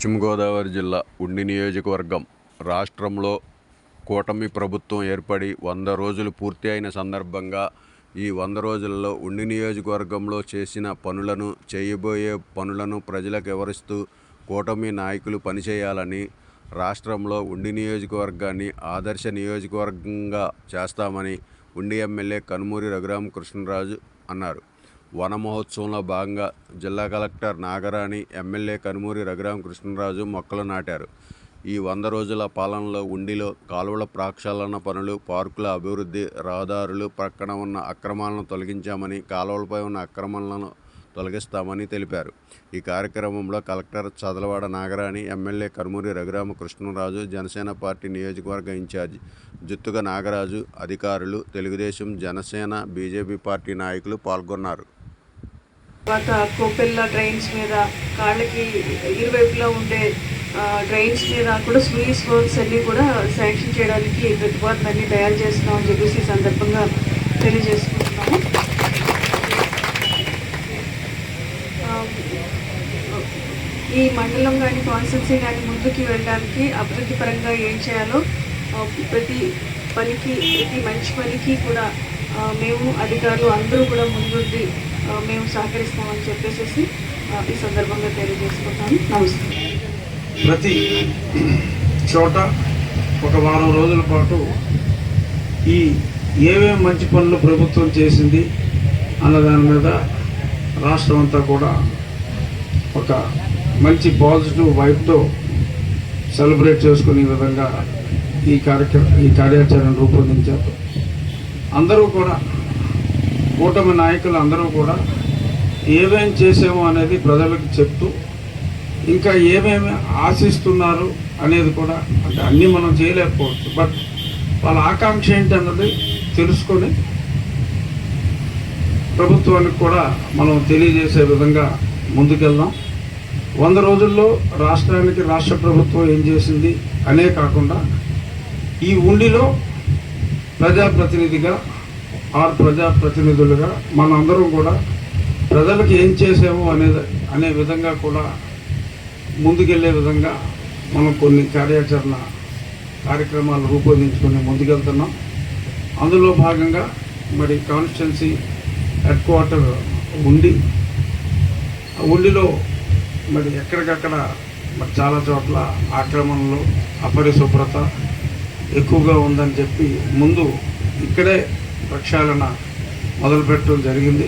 పశ్చిమ గోదావరి జిల్లా ఉండి నియోజకవర్గం రాష్ట్రంలో కూటమి ప్రభుత్వం ఏర్పడి 100 రోజులు పూర్తి అయిన సందర్భంగా ఈ 100 రోజుల్లో ఉండి నియోజకవర్గంలో చేసిన పనులను, చేయబోయే పనులను ప్రజలకు వివరిస్తూ కూటమి నాయకులు పనిచేయాలని, రాష్ట్రంలో ఉండి నియోజకవర్గాన్ని ఆదర్శ నియోజకవర్గంగా చేస్తామని ఉండి ఎమ్మెల్యే కనుమూరి రఘురామకృష్ణరాజు అన్నారు. వన మహోత్సవంలో భాగంగా జిల్లా కలెక్టర్ నాగరాణి, ఎమ్మెల్యే కనుమూరి రఘురామకృష్ణరాజు మొక్కలు నాటారు. ఈ 100 రోజుల పాలనలో ఉండిలో కాలువల ప్రక్షాళన పనులు, పార్కుల అభివృద్ధి, రహదారులు ప్రక్కన ఉన్న అక్రమాలను తొలగించామని, కాలువలపై ఉన్న అక్రమాలను తొలగిస్తామని తెలిపారు. ఈ కార్యక్రమంలో collector Chadalavada Nagarani, MLA Kanumuri Raghuramakrishnaraju, Janasena party నియోజకవర్గ ఇన్ఛార్జి జుత్తుగ నాగరాజు, అధికారులు, తెలుగుదేశం, జనసేన, బీజేపీ పార్టీ నాయకులు పాల్గొన్నారు. తర్వాత కోపెల్ల డ్రైన్స్ మీద, కాళ్ళకి ఇరువైపులా ఉండే డ్రైన్స్ మీద కూడా స్లూయిస్ వర్క్స్ అన్నీ కూడా శాంక్షన్ చేయడానికి ప్రతిపాదనన్ని తయారు చేస్తున్నామని చెప్పేసి ఈ సందర్భంగా తెలియజేసుకుంటున్నాము. ఈ మండలం కానీ కాన్స్టిట్యున్సీ కానీ ముందుకు వెళ్ళడానికి అభివృద్ధి పరంగా ఏం చేయాలో ప్రతి మంచి పనికి కూడా మేము అధికారులు అందరూ కూడా ముందుండి మేము సహకరిస్తామని చెప్పేసి ఈ సందర్భంగా తెలియజేసుకుంటాను. నమస్తే. ప్రతి చోట ఒక వారం రోజుల పాటు ఈ ఏమేమి మంచి పనులు ప్రభుత్వం చేసింది అన్న దాని మీద రాష్ట్రం అంతా కూడా ఒక మంచి పాజిటివ్ వైబ్తో సెలబ్రేట్ చేసుకునే విధంగా ఈ కార్యాచరణ రూపొందించారు. అందరూ కూడా కూటమి నాయకులు అందరూ కూడా ఏమేం చేసామో అనేది ప్రజలకు చెప్తూ, ఇంకా ఏమేమి ఆశిస్తున్నారు అనేది కూడా, అంటే అన్నీ మనం చేయలేకపోవచ్చు, బట్ వాళ్ళ ఆకాంక్ష ఏంటన్నది తెలుసుకొని ప్రభుత్వానికి కూడా మనం తెలియజేసే విధంగా ముందుకెళ్దాం. 100 రోజుల్లో రాష్ట్రానికి రాష్ట్ర ప్రభుత్వం ఏం చేసింది అనే కాకుండా ఈ ఉండిలో ప్రజాప్రతినిధిగా ప్రజాప్రతినిధులుగా మనందరం కూడా ప్రజలకు ఏం చేసాము అనే విధంగా కూడా ముందుకెళ్లే విధంగా మనం కొన్ని కార్యక్రమాలు రూపొందించుకొని ముందుకెళ్తున్నాం. అందులో భాగంగా మరి కాన్స్టిట్యున్సీ హెడ్ క్వార్టర్ ఉండిలో మరి ఎక్కడికక్కడ మరి చాలా చోట్ల ఆక్రమణలు, అపరిశుభ్రత ఎక్కువగా ఉందని చెప్పి ముందు ఇక్కడే ప్రక్షాళన మొదలుపెట్టడం జరిగింది.